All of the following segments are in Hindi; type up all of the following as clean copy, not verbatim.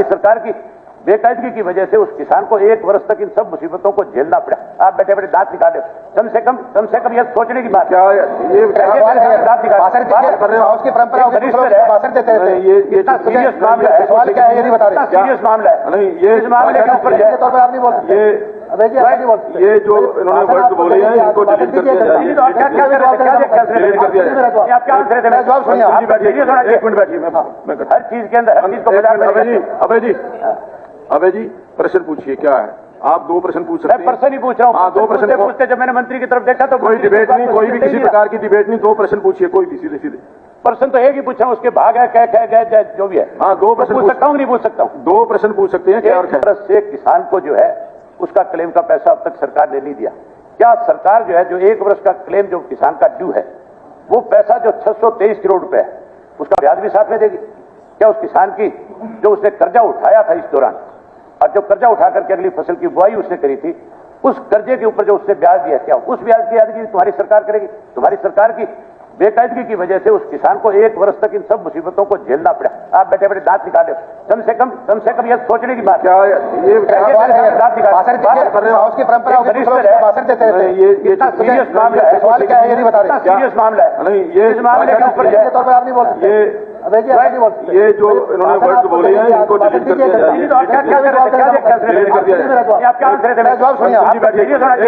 सरकार की बेकायदगी की वजह से उस किसान को 1 वर्ष तक इन सब मुसीबतों को झेलना पड़ा। आप बैठे बैठे दांत निकाले, कम से कम यह सोचने की बात क्या ये सीरियस मामला है, सवाल क्या है ये नहीं बता रहे, सीरियस मामला है। नहीं, ये इस मामले के ऊपर आप नहीं बोल सकते। ये जो इन्होंने वर्ड बोले हैं इनको डिलीट कर दिया जाए। आप क्या कर रहे थे? जवाब सुनिए, एक मिनट बैठिए, मैं हर चीज के अंदर हर चीज को अभय जी प्रश्न पूछिए, क्या है? आप 2 प्रश्न पूछ सकते हैं। मैं प्रश्न ही पूछ रहा हूँ। हाँ, 2 प्रश्न पूछते जब मैंने मंत्री की तरफ देखा तो कोई डिबेट नहीं, कोई भी किसी प्रकार की डिबेट नहीं। 2 प्रश्न पूछिए, कोई भी सीधे सीधे। प्रश्न तो एक ही पूछा हूँ, उसके भाग है क्या गए जो भी है। हाँ, 2 प्रश्न पूछ सकता हूँ, नहीं पूछ सकता हूँ। 2 प्रश्न पूछ सकते हैं। क्या और तरफ से किसान को जो है उसका क्लेम का पैसा अब तक सरकार ने नहीं दिया। क्या सरकार जो है जो 1 वर्ष का क्लेम जो किसान का ड्यू है वो पैसा जो 623 करोड़ रुपए है उसका ब्याज भी साथ में देगी? क्या उस किसान की जो उसने कर्जा उठाया था इस दौरान और जो कर्जा उठा करके अगली फसल की बुआई उसने करी थी उस कर्जे के ऊपर जो उसने ब्याज दिया, क्या उस ब्याज की अदायगी तुम्हारी सरकार करेगी? तुम्हारी सरकार की बेकायदगी की वजह से उस किसान को 1 वर्ष तक इन सब मुसीबतों को झेलना पड़ा। आप बैठे बैठे दांत निकाले, कम से कम यह सोचने की बात। क्या ये सीरियस मामला है, सवाल क्या है ये नहीं बता रहे, सीरियस मामला है। नहीं, ये इस मामले के ऊपर आप नहीं बोल सकते। ये जो इन्होंने वर्ड बोले हैं इनको डिलीट कर दिया जाए। आप क्या कर रहे थे? जवाब सुनिए,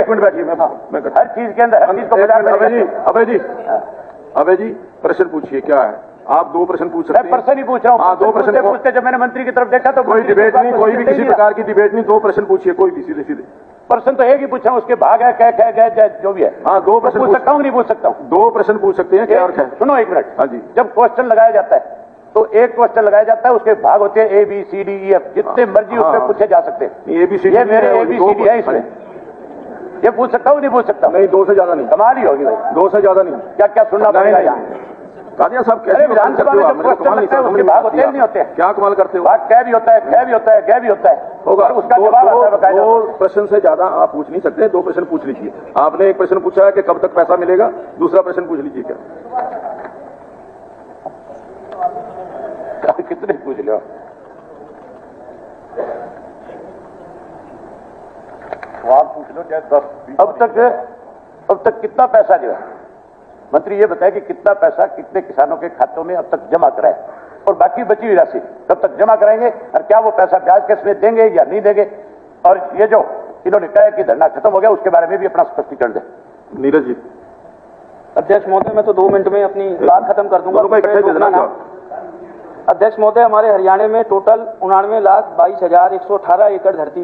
एक मिनट बैठिए, मैं हर चीज के अंदर हर चीज को अभय जी प्रश्न पूछिए, क्या है? आप 2 प्रश्न पूछ सकते हैं। मैं प्रश्न ही पूछ रहा हूँ। हाँ, 2 प्रश्न पूछते जब मैंने मंत्री की तरफ देखा तो कोई डिबेट नहीं, कोई भी किसी प्रकार की डिबेट नहीं। 2 प्रश्न पूछिए, कोई भी सीधे सीधे। प्रश्न तो एक ही पूछा हूँ, उसके भाग है क्या जो भी है। हाँ, 2 प्रश्न पूछ सकता हूँ, नहीं पूछ सकता हूँ। 2 प्रश्न पूछ सकते हैं। क्या और क्या? सुनो 1 मिनट। हाँ जी। जब क्वेश्चन लगाया जाता है तो एक क्वेश्चन लगाया जाता है, उसके भाग होते हैं ABCDEF, जितने मर्जी उसमें पूछे जा सकते हैं। ABCD ये मेरे ABCD है, इसमें ये पूछ सकता हूँ, नहीं पूछ सकता? नहीं, 2 से ज्यादा नहीं। कमाल ही होगी भाई, 2 से ज्यादा नहीं। क्या सुनना पड़ेगा यहाँ? कादिया साहब कैसे विधानसभा में जो क्वेश्चन लगता है उसके भाग होते हैं नहीं होते? क्या कमाल करते हो? भाग क्या भी होता है, क्या भी होता है, क्या भी होता है होगा। उसका जवाब आता है बकायदा। 2 प्रश्न से ज्यादा आप पूछ नहीं सकते। 2 प्रश्न पूछ लीजिए। आपने एक प्रश्न पूछा है कि कब तक पैसा मिलेगा, दूसरा प्रश्न पूछ लीजिए। क्या कितने पूछ लो? सवाल पूछ लो चाहे 10। अब तक कितना पैसा जो है मंत्री ये बताए कि कितना पैसा कितने किसानों के खातों में अब तक जमा कराए और बाकी बची हुई राशि कब तक जमा कराएंगे और क्या वो पैसा ब्याज के समेत देंगे या नहीं देंगे? और ये जो इन्होंने कहा कि धरना खत्म हो गया उसके बारे में भी अपना स्पष्टीकरण दें। नीरज जी। अध्यक्ष महोदय, मैं तो 2 मिनट में अपनी बात खत्म कर दूंगा। अध्यक्ष महोदय, हमारे हरियाणा में टोटल 99,22,118 एकड़ धरती